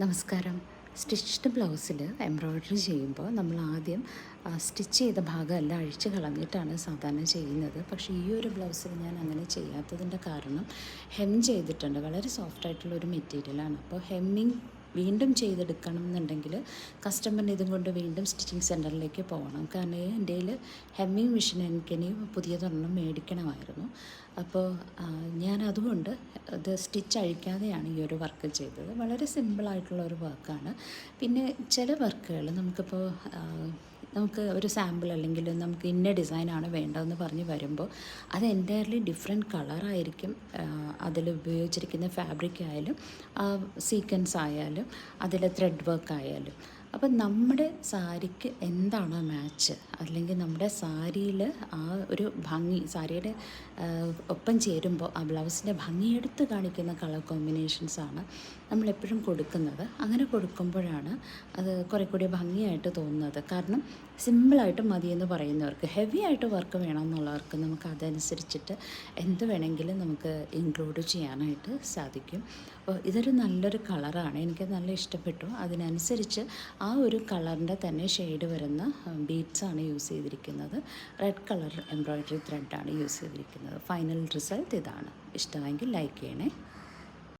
നമസ്കാരം. Stitched ബ്ലൗസിൽ embroidery ചെയ്യുമ്പോൾ നമ്മൾ ആദ്യം സ്റ്റിച്ച് ചെയ്ത ഭാഗമെല്ലാം അഴിച്ച് കളഞ്ഞിട്ടാണ് സാധാരണ ചെയ്യുന്നത്. പക്ഷേ ഈ ഒരു ബ്ലൗസിൽ ഞാൻ അങ്ങനെ ചെയ്യാത്തതിൻ്റെ കാരണം ഹെം ചെയ്തിട്ടുണ്ട്. വളരെ സോഫ്റ്റായിട്ടുള്ള ഒരു മെറ്റീരിയലാണ്. അപ്പോൾ ഹെമ്മിങ് വീണ്ടും ചെയ്തെടുക്കണം എന്നുണ്ടെങ്കിൽ കസ്റ്റമറിന് ഇതും കൊണ്ട് വീണ്ടും സ്റ്റിച്ചിങ് സെൻറ്ററിലേക്ക് പോകണം. കാരണം എൻ്റെ കയ്യിൽ ഹെമ്മിങ് മെഷീൻ എനിക്കിനി പുതിയതൊരെണ്ണം മേടിക്കണമായിരുന്നു. അപ്പോൾ ഞാൻ അതുകൊണ്ട് ഇത് സ്റ്റിച്ച് അഴിക്കാതെയാണ് ഈ ഒരു വർക്ക് ചെയ്തത്. വളരെ സിമ്പിളായിട്ടുള്ള ഒരു വർക്കാണ്. പിന്നെ ചില വർക്കുകൾ നമുക്ക് ഒരു സാമ്പിൾ അല്ലെങ്കിൽ നമുക്ക് ഇന്ന ഡിസൈനാണ് വേണ്ടതെന്ന് പറഞ്ഞ് വരുമ്പോൾ അത് എൻറ്റയർലി ഡിഫറെൻറ്റ് കളറായിരിക്കും. അതിൽ ഉപയോഗിച്ചിരിക്കുന്ന ഫാബ്രിക് ആയാലും സീക്വൻസ് ആയാലും അതിൽ ത്രെഡ് വർക്ക് ആയാലും. അപ്പം നമ്മുടെ സാരിക്ക് എന്താണോ മാച്ച്, അല്ലെങ്കിൽ നമ്മുടെ സാരിയിൽ ആ ഒരു ഭംഗി സാരിയുടെ ഒപ്പം ചേരുമ്പോൾ ആ ബ്ലൗസിൻ്റെ ഭംഗി എടുത്ത് കാണിക്കുന്ന കളർ കോമ്പിനേഷൻസാണ് നമ്മളെപ്പോഴും കൊടുക്കുന്നത്. അങ്ങനെ കൊടുക്കുമ്പോഴാണ് അത് കുറേ കൂടി ഭംഗിയായിട്ട് തോന്നുന്നത്. കാരണം സിമ്പിളായിട്ട് മതിയെന്ന് പറയുന്നവർക്ക്, ഹെവി ആയിട്ട് വർക്ക് വേണമെന്നുള്ളവർക്ക് നമുക്ക് അതനുസരിച്ചിട്ട് എന്ത് വേണമെങ്കിലും നമുക്ക് ഇൻക്ലൂഡ് ചെയ്യാനായിട്ട് സാധിക്കും. അപ്പോൾ ഇതൊരു നല്ലൊരു കളറാണ്, എനിക്ക് നല്ല ഇഷ്ടപ്പെട്ടു. അതിനനുസരിച്ച് ആ ഒരു കളറിൻ്റെ തന്നെ ഷെയ്ഡ് വരുന്ന ബീഡ്സാണ് യൂസ് ചെയ്തിരിക്കുന്നത്. റെഡ് കളർ എംബ്രോയ്ഡറി ത്രെഡാണ് യൂസ് ചെയ്തിരിക്കുന്നത്. ഫൈനൽ റിസൾട്ട് ഇതാണ്. ഇഷ്ടമെങ്കിൽ ലൈക്ക് ചെയ്യണേ.